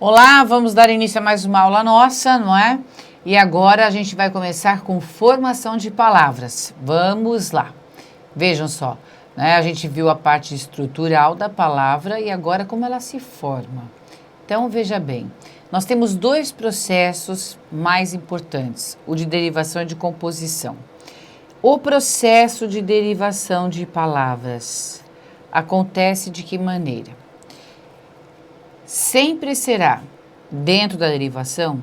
Olá, vamos dar início a mais uma aula nossa, não é? E agora a gente vai começar com formação de palavras. Vamos lá. Vejam só, né? A gente viu a parte estrutural da palavra e agora como ela se forma. Então, veja bem, nós temos dois processos mais importantes, o de derivação e de composição. O processo de derivação de palavras acontece de que maneira? Sempre será, dentro da derivação,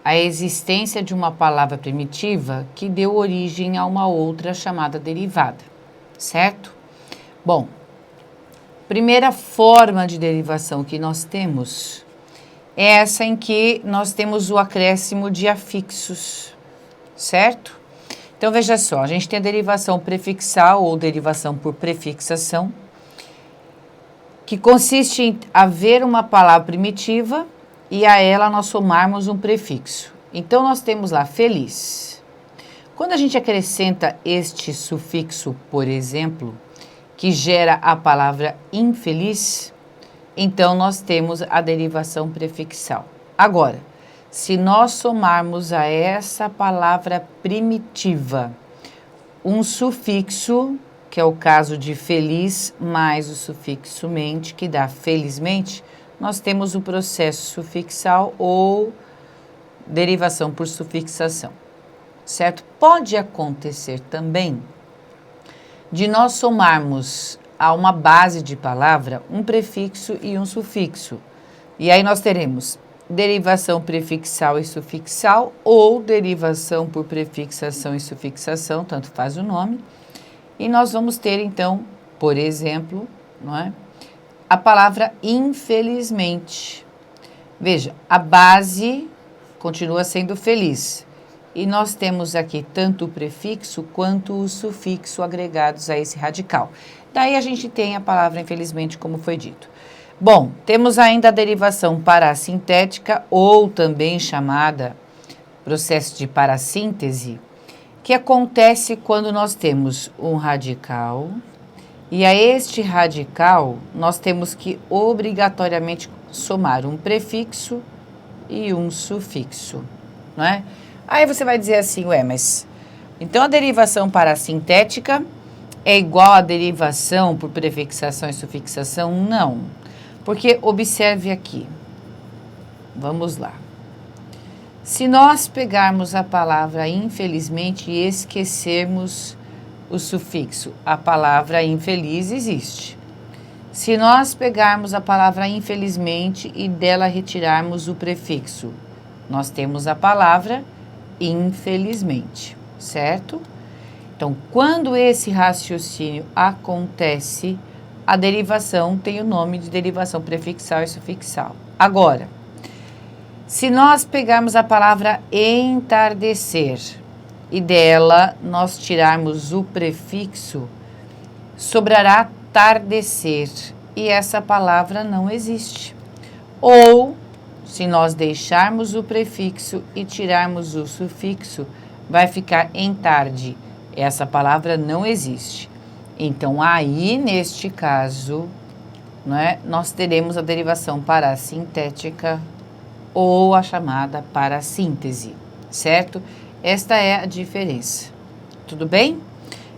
a existência de uma palavra primitiva que deu origem a uma outra chamada derivada, certo? Bom, primeira forma de derivação que nós temos é essa em que nós temos o acréscimo de afixos, certo? Então, veja só, a gente tem a derivação prefixal ou derivação por prefixação, que consiste em haver uma palavra primitiva e a ela nós somarmos um prefixo. Então, nós temos lá feliz. Quando a gente acrescenta este sufixo, por exemplo, que gera a palavra infeliz, então nós temos a derivação prefixal. Agora, se nós somarmos a essa palavra primitiva um sufixo, que é o caso de feliz, mais o sufixo mente, que dá felizmente, nós temos o processo sufixal ou derivação por sufixação, certo? Pode acontecer também de nós somarmos a uma base de palavra um prefixo e um sufixo. E aí nós teremos derivação prefixal e sufixal ou derivação por prefixação e sufixação, tanto faz o nome. E nós vamos ter, então, por exemplo, não é? A palavra infelizmente. Veja, a base continua sendo feliz. E nós temos aqui tanto o prefixo quanto o sufixo agregados a esse radical. Daí a gente tem a palavra infelizmente, como foi dito. Bom, temos ainda a derivação parassintética, ou também chamada processo de parassíntese, que acontece quando nós temos um radical, e a este radical nós temos que obrigatoriamente somar um prefixo e um sufixo, não é? Aí você vai dizer assim, ué, mas então a derivação parassintética é igual à derivação por prefixação e sufixação? Não, porque observe aqui, vamos lá. Se nós pegarmos a palavra infelizmente e esquecermos o sufixo, a palavra infeliz existe. Se nós pegarmos a palavra infelizmente e dela retirarmos o prefixo, nós temos a palavra infelizmente, certo? Então, quando esse raciocínio acontece, a derivação tem o nome de derivação prefixal e sufixal. Agora, se nós pegarmos a palavra entardecer e dela nós tirarmos o prefixo, sobrará tardecer e essa palavra não existe. Ou, se nós deixarmos o prefixo e tirarmos o sufixo, vai ficar entarde. Essa palavra não existe. Então, aí, neste caso, né, nós teremos a derivação parassintética ou a chamada parassíntese, certo? Esta é a diferença. Tudo bem?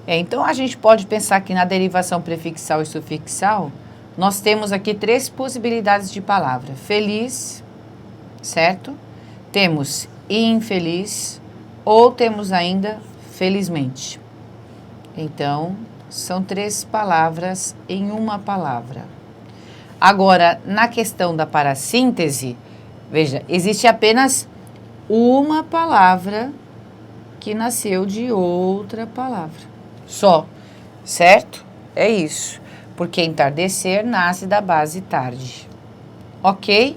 Então, a gente pode pensar que na derivação prefixal e sufixal, nós temos aqui três possibilidades de palavra. Feliz, certo? Temos infeliz ou temos ainda felizmente. Então, são três palavras em uma palavra. Agora, na questão da parassíntese, veja, existe apenas uma palavra que nasceu de outra palavra. Só, certo? É isso. Porque entardecer nasce da base tarde. Ok?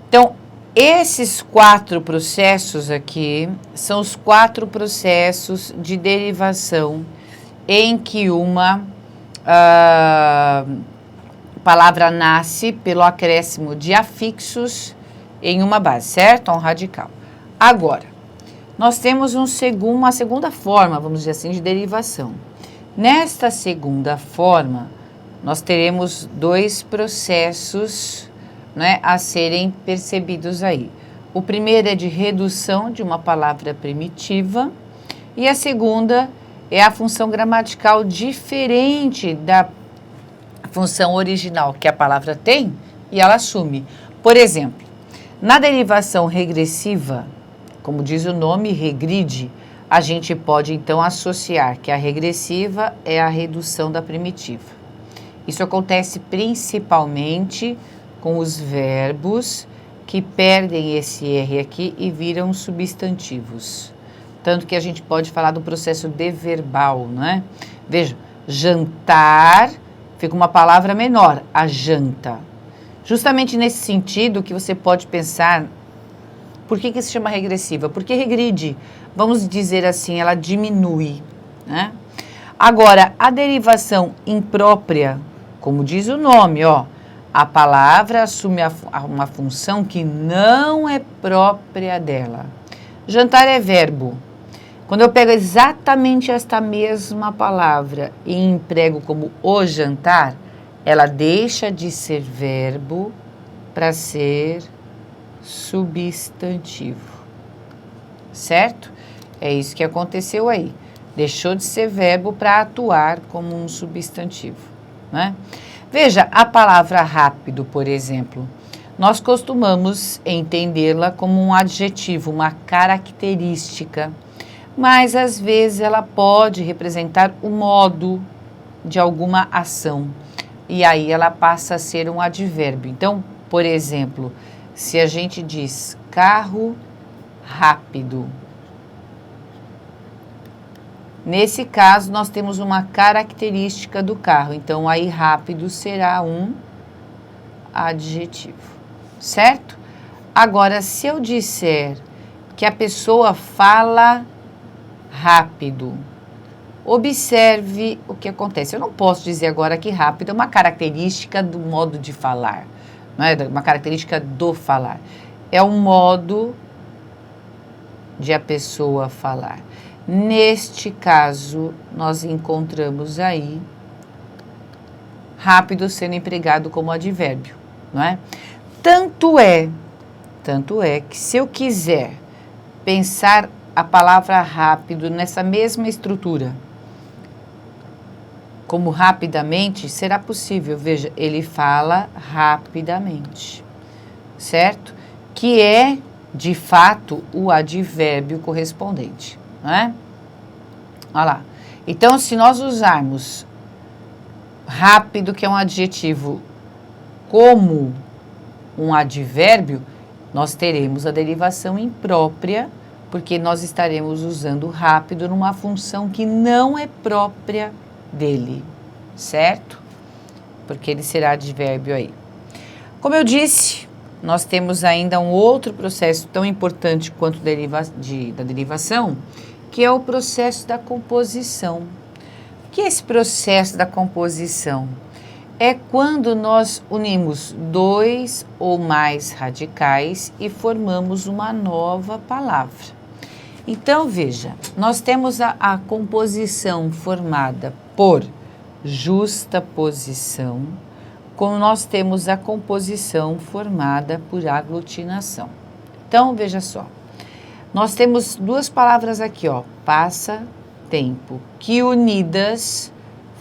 Então, esses quatro processos aqui são os quatro processos de derivação em que uma palavra nasce pelo acréscimo de afixos em uma base, certo? Um radical. Agora, nós temos uma segunda forma, vamos dizer assim, de derivação. Nesta segunda forma, nós teremos dois processos né, a serem percebidos aí. O primeiro é de redução de uma palavra primitiva e a segunda é a função gramatical diferente da função original que a palavra tem e ela assume. Por exemplo, na derivação regressiva, como diz o nome, regride, a gente pode então associar que a regressiva é a redução da primitiva. Isso acontece principalmente com os verbos que perdem esse R aqui e viram substantivos. Tanto que a gente pode falar do processo deverbal, não é? Veja, jantar fica uma palavra menor, a janta. Justamente nesse sentido que você pode pensar, por que se chama regressiva? Porque regride, vamos dizer assim, ela diminui, né? Agora, a derivação imprópria, como diz o nome, ó, a palavra assume uma função que não é própria dela. Jantar é verbo. Quando eu pego exatamente esta mesma palavra e emprego como o jantar, ela deixa de ser verbo para ser substantivo. Certo? É isso que aconteceu aí. Deixou de ser verbo para atuar como um substantivo, né? Veja, a palavra rápido, por exemplo, nós costumamos entendê-la como um adjetivo, uma característica, mas às vezes ela pode representar o modo de alguma ação e aí ela passa a ser um advérbio. Então, por exemplo, se a gente diz carro rápido, nesse caso, nós temos uma característica do carro. Então, aí rápido será um adjetivo, certo? Agora, se eu disser que a pessoa fala rápido, observe o que acontece. Eu não posso dizer agora que rápido é uma característica do modo de falar, não é uma característica do falar. É um modo de a pessoa falar. Neste caso, nós encontramos aí rápido sendo empregado como advérbio, não é? Tanto é que se eu quiser pensar a palavra rápido nessa mesma estrutura, como rapidamente, será possível. Veja, ele fala rapidamente, certo? Que é, de fato, o advérbio correspondente. Não é? Olha lá. Então, se nós usarmos rápido, que é um adjetivo, como um advérbio, nós teremos a derivação imprópria, porque nós estaremos usando rápido numa função que não é própria dele, certo? Porque ele será advérbio aí. Como eu disse, nós temos ainda um outro processo tão importante quanto da derivação, que é o processo da composição. O que é esse processo da composição? É quando nós unimos dois ou mais radicais e formamos uma nova palavra. Então, veja, nós temos a composição formada por justaposição, como nós temos a composição formada por aglutinação. Então, veja só. Nós temos duas palavras aqui, ó, passa, tempo, que unidas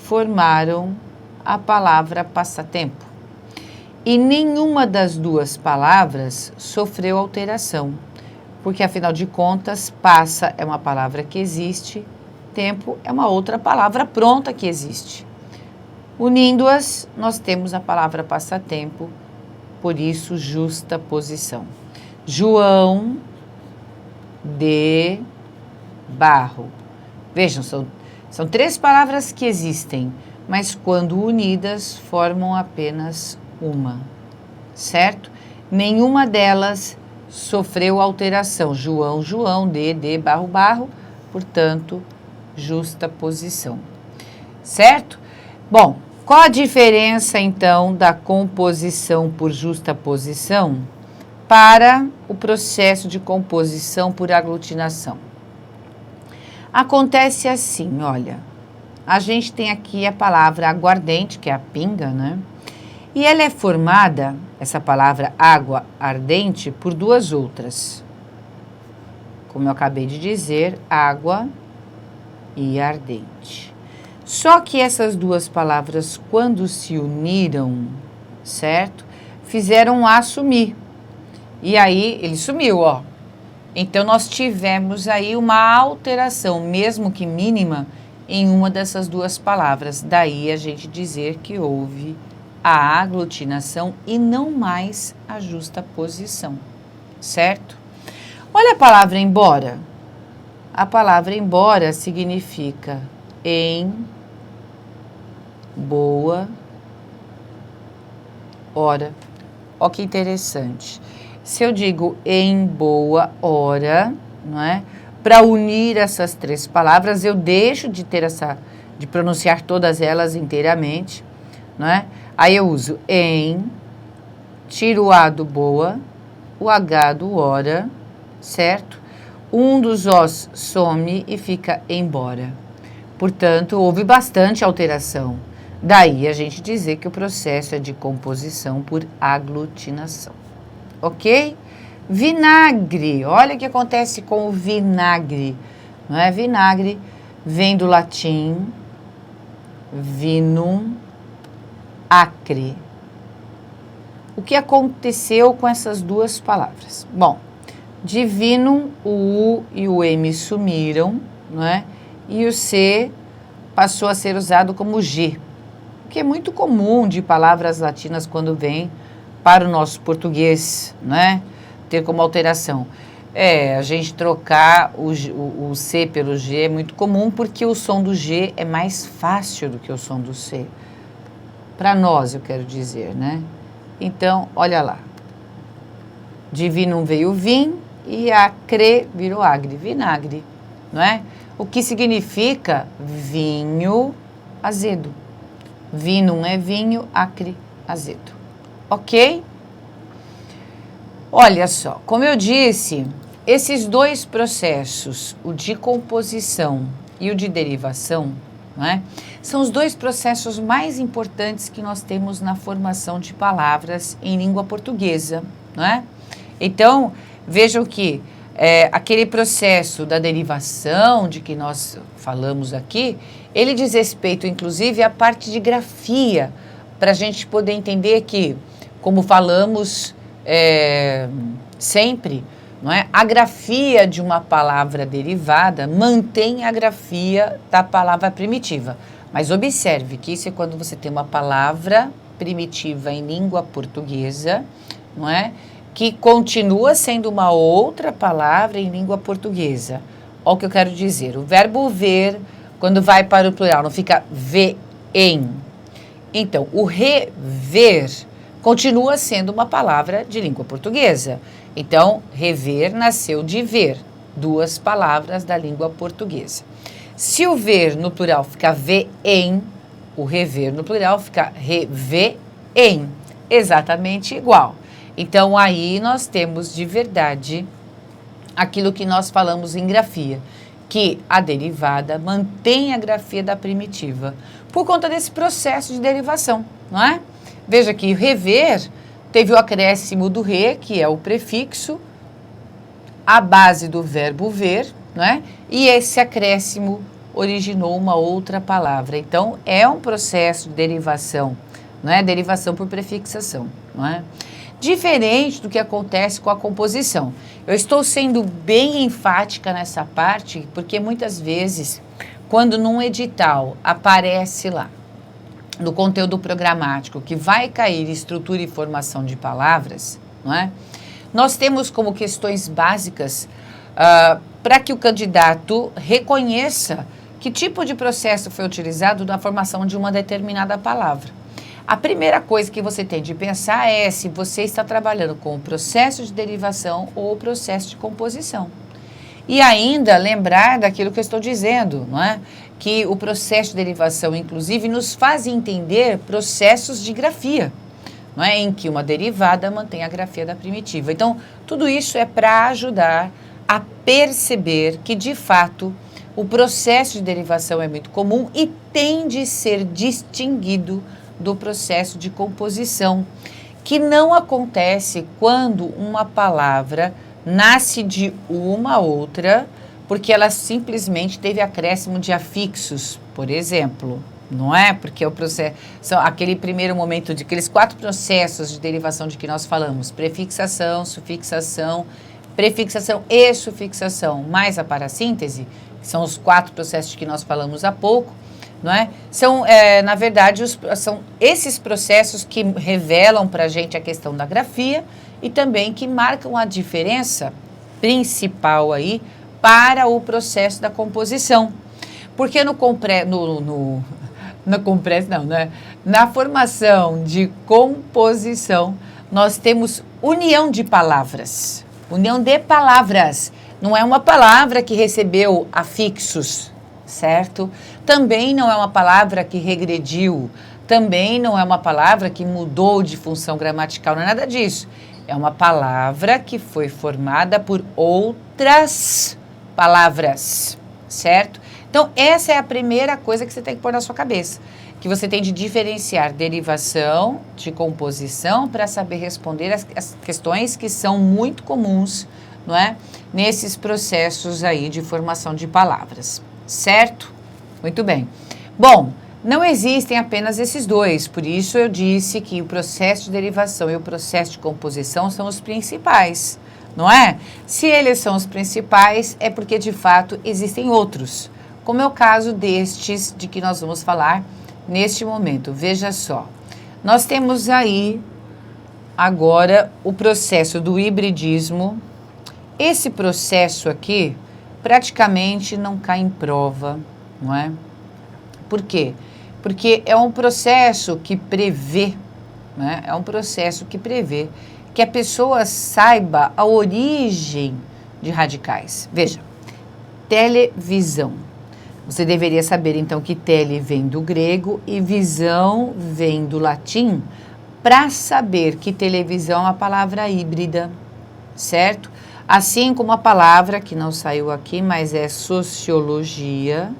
formaram a palavra passatempo. E nenhuma das duas palavras sofreu alteração, porque afinal de contas, passa é uma palavra que existe, tempo é uma outra palavra pronta que existe. Unindo-as, nós temos a palavra passatempo, por isso justaposição. João de barro. Vejam, são três palavras que existem, mas quando unidas formam apenas uma, certo? Nenhuma delas sofreu alteração. João, João, de, barro, barro, portanto, justaposição, certo? Bom, qual a diferença então da composição por justaposição para o processo de composição por aglutinação? Acontece assim, olha, a gente tem aqui a palavra aguardente, que é a pinga, né? E ela é formada, essa palavra água ardente, por duas outras. Como eu acabei de dizer, água e ardente. Só que essas duas palavras, quando se uniram, certo? Fizeram um A sumir. E aí, ele sumiu, ó. Então, nós tivemos aí uma alteração, mesmo que mínima, em uma dessas duas palavras. Daí a gente dizer que houve a aglutinação e não mais a justaposição, certo? Olha a palavra embora. A palavra embora significa em boa hora. Ó que interessante. Se eu digo em boa hora, não é? Para unir essas três palavras, eu deixo de ter de pronunciar todas elas inteiramente, não é? Aí eu uso em, tiro o A do boa, o H do hora, certo? Um dos Os some e fica embora. Portanto, houve bastante alteração. Daí a gente dizer que o processo é de composição por aglutinação. Ok? Vinagre. Olha o que acontece com o vinagre. Não é? Vinagre vem do latim vinum acre. O que aconteceu com essas duas palavras? Bom, de vinum, o U e o M sumiram, não é? E o C passou a ser usado como G, o que é muito comum de palavras latinas quando vem para o nosso português, né? Ter como alteração. A gente trocar o C pelo G é muito comum porque o som do G é mais fácil do que o som do C. Para nós, eu quero dizer, né? Então, olha lá. De vinum veio vim e acre virou agre, vinagre, não é? O que significa vinho azedo. Vinum é vinho, acre, azedo. Ok? Olha só, como eu disse, esses dois processos, o de composição e o de derivação, não é? São os dois processos mais importantes que nós temos na formação de palavras em língua portuguesa, não é? Então, vejam que aquele processo da derivação de que nós falamos aqui, ele diz respeito, inclusive, à parte de grafia, para a gente poder entender que, como falamos sempre, não é? A grafia de uma palavra derivada mantém a grafia da palavra primitiva. Mas observe que isso é quando você tem uma palavra primitiva em língua portuguesa, não é? Que continua sendo uma outra palavra em língua portuguesa. Olha o que eu quero dizer. O verbo ver, quando vai para o plural, não fica veem. Então, o rever continua sendo uma palavra de língua portuguesa. Então, rever nasceu de ver, duas palavras da língua portuguesa. Se o ver no plural fica veem, o rever no plural fica reveem. Exatamente igual. Então, aí nós temos de verdade aquilo que nós falamos em grafia, que a derivada mantém a grafia da primitiva, por conta desse processo de derivação, não é? Veja que rever teve o acréscimo do re, que é o prefixo, a base do verbo ver, não é? E esse acréscimo originou uma outra palavra. Então, é um processo de derivação, não é? Derivação por prefixação, não é? Diferente do que acontece com a composição. Eu estou sendo bem enfática nessa parte, porque muitas vezes, quando num edital aparece lá, no conteúdo programático, que vai cair estrutura e formação de palavras, não é? Nós temos como questões básicas para que o candidato reconheça que tipo de processo foi utilizado na formação de uma determinada palavra. A primeira coisa que você tem de pensar é se você está trabalhando com o processo de derivação ou o processo de composição. E ainda lembrar daquilo que eu estou dizendo, não é? Que o processo de derivação, inclusive, nos faz entender processos de grafia, não é? Em que uma derivada mantém a grafia da primitiva. Então, tudo isso é para ajudar a perceber que, de fato, o processo de derivação é muito comum e tem de ser distinguido do processo de composição, que não acontece quando uma palavra nasce de uma outra, porque ela simplesmente teve acréscimo de afixos, por exemplo, não é? Porque o processo, são aquele primeiro momento de aqueles 4 processos de derivação de que nós falamos: prefixação, sufixação, prefixação e sufixação, mais a parassíntese, que são os 4 processos de que nós falamos há pouco, não é? São, na verdade, são esses processos que revelam para a gente a questão da grafia e também que marcam a diferença principal aí para o processo da composição. Porque na formação de composição, nós temos união de palavras. União de palavras. Não é uma palavra que recebeu afixos, certo? Também não é uma palavra que regrediu. Também não é uma palavra que mudou de função gramatical, não é nada disso. É uma palavra que foi formada por outras palavras, certo? Então, essa é a primeira coisa que você tem que pôr na sua cabeça, que você tem de diferenciar derivação de composição para saber responder as questões que são muito comuns, não é? Nesses processos aí de formação de palavras, certo? Muito bem. Bom, não existem apenas esses dois, por isso eu disse que o processo de derivação e o processo de composição são os principais, não é? Se eles são os principais, é porque de fato existem outros, como é o caso destes de que nós vamos falar neste momento. Veja só, nós temos aí agora o processo do hibridismo. Esse processo aqui praticamente não cai em prova, não é? Por quê? Porque é um processo que prevê, né? É um processo que prevê que a pessoa saiba a origem de radicais. Veja, televisão. Você deveria saber, então, que tele vem do grego e visão vem do latim, para saber que televisão é uma palavra híbrida, certo? Assim como a palavra, que não saiu aqui, mas é sociologia.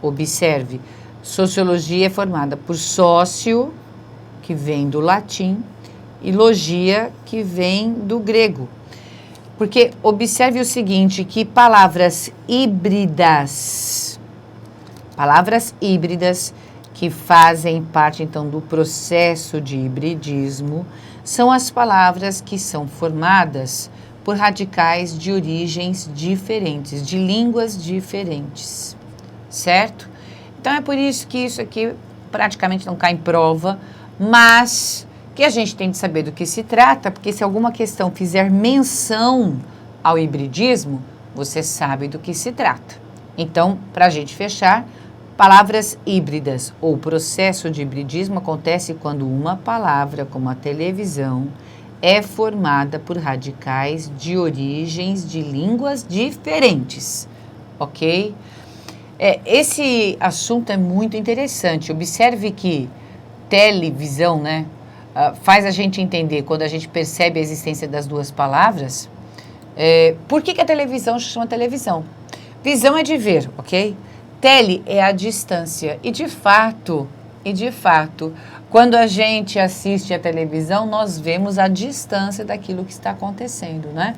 Observe, sociologia é formada por sócio, que vem do latim, e logia, que vem do grego. Porque observe o seguinte, que palavras híbridas que fazem parte, então, do processo de hibridismo, são as palavras que são formadas por radicais de origens diferentes, de línguas diferentes, certo? Então, é por isso que isso aqui praticamente não cai em prova, mas que a gente tem de saber do que se trata, porque se alguma questão fizer menção ao hibridismo, você sabe do que se trata. Então, para a gente fechar, palavras híbridas ou processo de hibridismo acontece quando uma palavra, como a televisão, é formada por radicais de origens de línguas diferentes, ok? Esse assunto é muito interessante. Observe que televisão, né, faz a gente entender, quando a gente percebe a existência das duas palavras, por que a televisão se chama televisão? Visão é de ver, ok? Tele é a distância. E de fato, quando a gente assiste a televisão, nós vemos a distância daquilo que está acontecendo, né?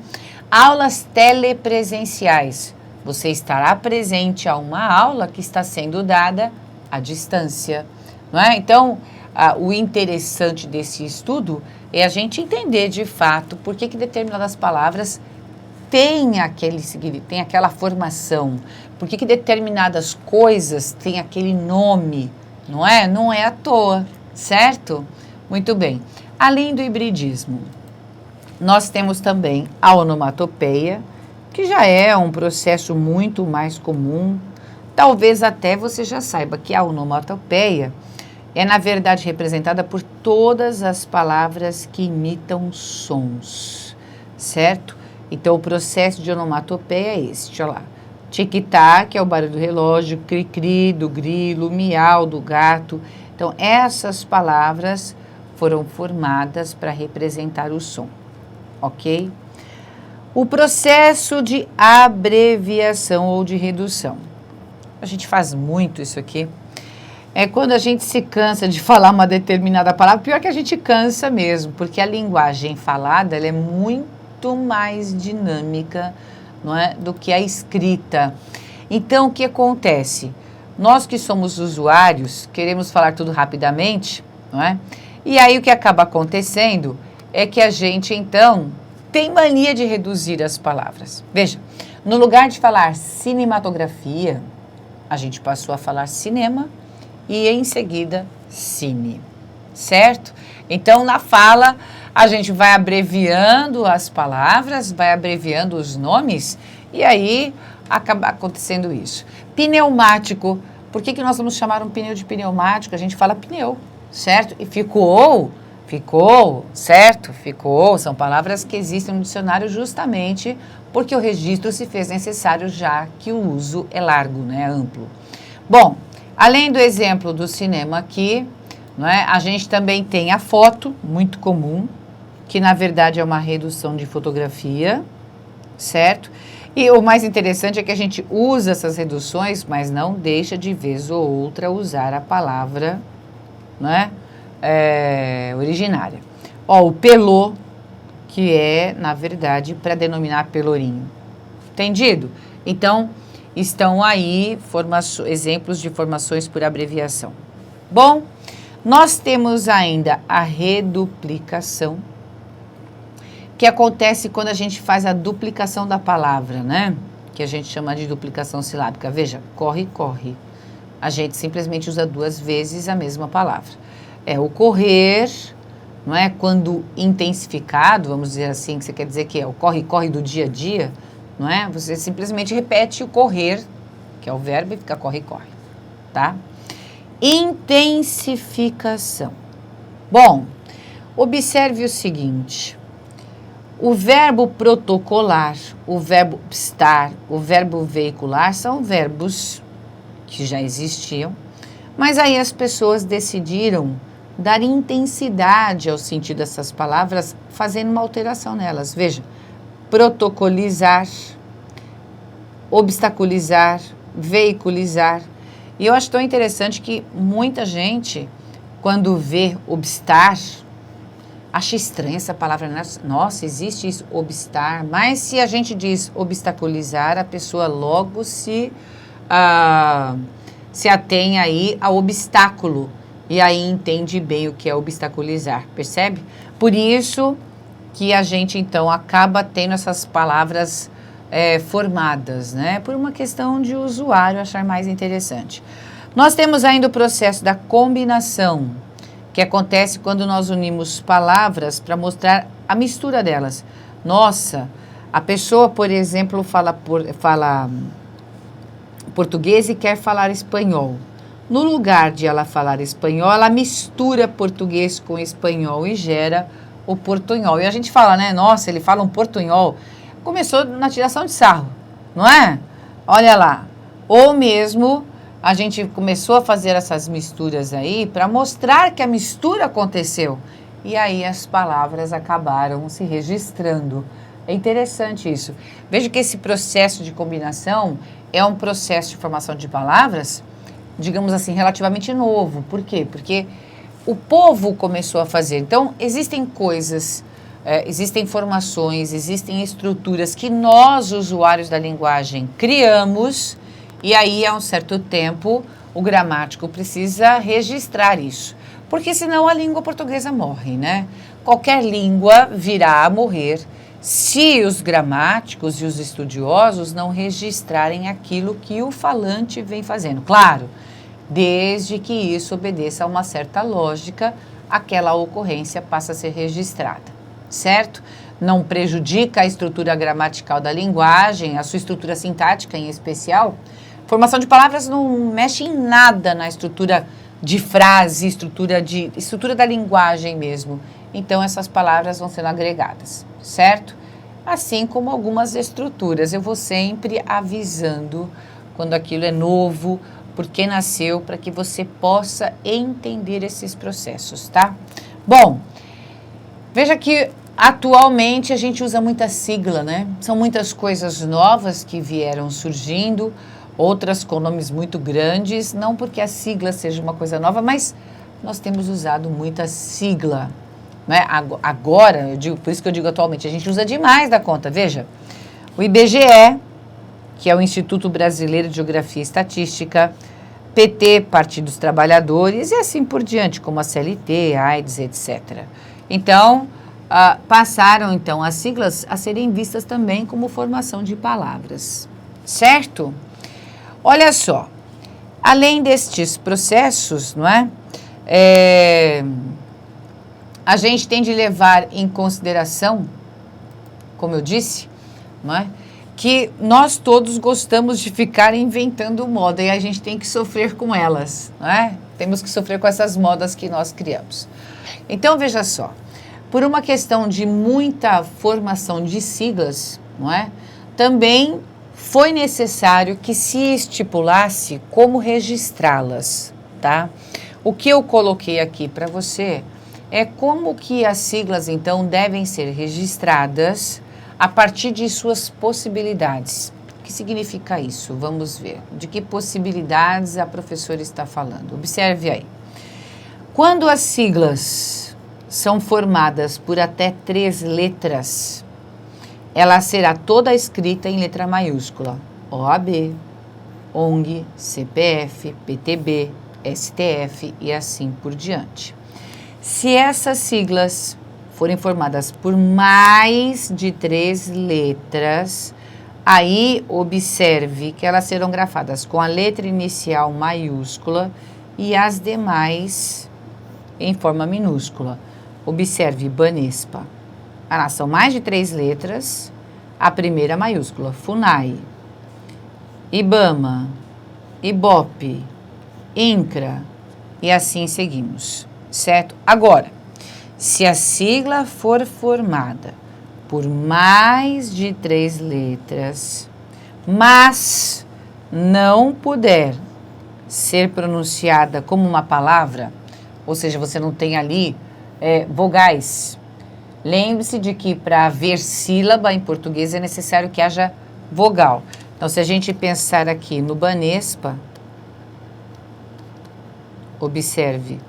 Aulas telepresenciais. Você estará presente a uma aula que está sendo dada à distância, não é? Então, o interessante desse estudo é a gente entender de fato por que determinadas palavras têm aquela formação, por que determinadas coisas têm aquele nome, não é? Não é à toa, certo? Muito bem. Além do hibridismo, nós temos também a onomatopeia, que já é um processo muito mais comum. Talvez até você já saiba que a onomatopeia é, na verdade, representada por todas as palavras que imitam sons, certo? Então, o processo de onomatopeia é este, olha lá. Tic-tac, é o barulho do relógio, cri-cri, do grilo, miau, do gato. Então, essas palavras foram formadas para representar o som, ok? O processo de abreviação ou de redução. A gente faz muito isso aqui. É quando a gente se cansa de falar uma determinada palavra, pior que a gente cansa mesmo, porque a linguagem falada ela é muito mais dinâmica, não é, do que a escrita. Então, o que acontece? Nós que somos usuários, queremos falar tudo rapidamente, não é? E aí o que acaba acontecendo é que a gente, então, tem mania de reduzir as palavras. Veja, no lugar de falar cinematografia, a gente passou a falar cinema e em seguida cine, certo? Então, na fala, a gente vai abreviando as palavras, vai abreviando os nomes e aí acaba acontecendo isso. Pneumático, por que nós vamos chamar um pneu de pneumático? A gente fala pneu, certo? E ficou, certo? Ficou, são palavras que existem no dicionário justamente porque o registro se fez necessário já que o uso é largo, né, amplo. Bom, além do exemplo do cinema aqui, não é, a gente também tem a foto, muito comum, que na verdade é uma redução de fotografia, certo? E o mais interessante é que a gente usa essas reduções, mas não deixa de vez ou outra usar a palavra, não é? Originária. Ó, o pelô, que é, na verdade, para denominar pelourinho. Entendido? Então, estão aí exemplos de formações por abreviação. Bom, nós temos ainda a reduplicação, que acontece quando a gente faz a duplicação da palavra, né? Que a gente chama de duplicação silábica. Veja, corre, corre. A gente simplesmente usa 2 vezes a mesma palavra. É o correr, não é? Quando intensificado, vamos dizer assim, que você quer dizer que é o corre, corre do dia a dia, não é? Você simplesmente repete o correr, que é o verbo, e fica corre, corre, tá? Intensificação. Bom, observe o seguinte. O verbo protocolar, o verbo estar, o verbo veicular são verbos que já existiam, mas aí as pessoas decidiram dar intensidade ao sentido dessas palavras, fazendo uma alteração nelas. Veja, protocolizar, obstaculizar, veiculizar. E eu acho tão interessante que muita gente, quando vê obstar, acha estranha essa palavra, né? Nossa, existe isso, obstar. Mas se a gente diz obstaculizar, a pessoa logo se atém aí ao obstáculo. E aí entende bem o que é obstaculizar, percebe? Por isso que a gente, então, acaba tendo essas palavras formadas, né? Por uma questão de usuário achar mais interessante. Nós temos ainda o processo da combinação, que acontece quando nós unimos palavras para mostrar a mistura delas. Nossa, a pessoa, por exemplo, fala português e quer falar espanhol. No lugar de ela falar espanhol, ela mistura português com espanhol e gera o portunhol. E a gente fala, né? Nossa, ele fala um portunhol. Começou na tiração de sarro, não é? Olha lá. Ou mesmo a gente começou a fazer essas misturas aí para mostrar que a mistura aconteceu. E aí as palavras acabaram se registrando. É interessante isso. Veja que esse processo de combinação é um processo de formação de palavras, digamos assim, relativamente novo. Por quê? Porque o povo começou a fazer. Então, existem coisas, existem informações, existem estruturas que nós, usuários da linguagem, criamos. E aí, há um certo tempo, o gramático precisa registrar isso. Porque senão a língua portuguesa morre, né? Qualquer língua virá a morrer se os gramáticos e os estudiosos não registrarem aquilo que o falante vem fazendo. Claro, desde que isso obedeça a uma certa lógica, aquela ocorrência passa a ser registrada, certo? Não prejudica a estrutura gramatical da linguagem, a sua estrutura sintática em especial. Formação de palavras não mexe em nada na estrutura de frase, estrutura da linguagem mesmo. Então, essas palavras vão sendo agregadas, certo? Assim como algumas estruturas. Eu vou sempre avisando quando aquilo é novo, porque nasceu, para que você possa entender esses processos, tá? Bom, veja que atualmente a gente usa muita sigla, né? São muitas coisas novas que vieram surgindo. outras com nomes muito grandes, não porque a sigla seja uma coisa nova, mas nós temos usado muita sigla, né? Agora, por isso que eu digo atualmente, a gente usa demais da conta. Veja, o IBGE, que é o Instituto Brasileiro de Geografia e Estatística, PT, Partido dos Trabalhadores e assim por diante, como a CLT, a AIDS, etc. Então, passaram então as siglas a serem vistas também como formação de palavras, certo? Olha só, além destes processos, não é? A gente tem de levar em consideração, como eu disse, não é? Que nós todos gostamos de ficar inventando moda e a gente tem que sofrer com elas, não é? Temos que sofrer com essas modas que nós criamos. Então, veja só, por uma questão de muita formação de siglas, não é? Também foi necessário que se estipulasse como registrá-las, tá? O que eu coloquei aqui para você é como que as siglas, então, devem ser registradas a partir de suas possibilidades. O que significa isso? Vamos ver. De que possibilidades a professora está falando? Observe aí. Quando as siglas são formadas por até 3 letras, ela será toda escrita em letra maiúscula. OAB, ONG, CPF, PTB, STF e assim por diante. Se essas siglas forem formadas por mais de 3 letras, aí observe que elas serão grafadas com a letra inicial maiúscula e as demais em forma minúscula. Observe Banespa. São mais de 3 letras, a primeira maiúscula, FUNAI, IBAMA, IBOPE, INCRA e assim seguimos, certo? Agora, se a sigla for formada por mais de 3 letras, mas não puder ser pronunciada como uma palavra, ou seja, você não tem ali vogais. Lembre-se de que para haver sílaba em português é necessário que haja vogal. Então, se a gente pensar aqui no Banespa, observe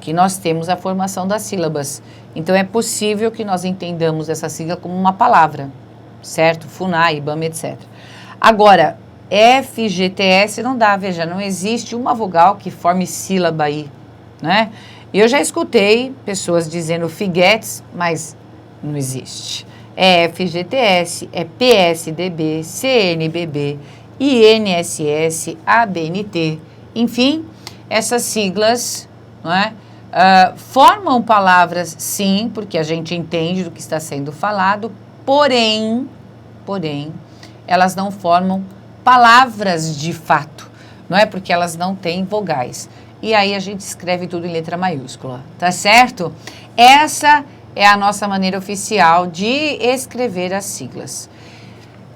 que nós temos a formação das sílabas. Então, é possível que nós entendamos essa sigla como uma palavra, certo? FUNAI, IBAMA, etc. Agora, FGTS não dá, veja, não existe uma vogal que forme sílaba aí, né? Eu já escutei pessoas dizendo Figuetes, mas não existe. É FGTS, é PSDB, CNBB, INSS, ABNT, enfim, essas siglas, não é? Formam palavras, sim, porque a gente entende do que está sendo falado, porém, elas não formam palavras de fato, não é? Porque elas não têm vogais. E aí a gente escreve tudo em letra maiúscula, tá certo? Essa é a nossa maneira oficial de escrever as siglas.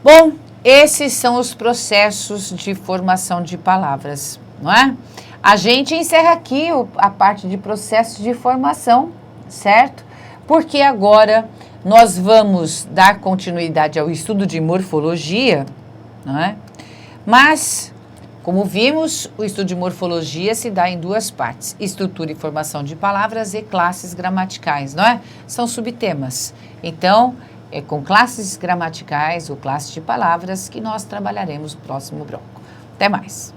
Bom, esses são os processos de formação de palavras, não é? A gente encerra aqui a parte de processos de formação, certo? Porque agora nós vamos dar continuidade ao estudo de morfologia, não é? Mas, como vimos, o estudo de morfologia se dá em 2 partes, estrutura e formação de palavras e classes gramaticais, não é? São subtemas. Então, é com classes gramaticais ou classes de palavras que nós trabalharemos no próximo bloco. Até mais!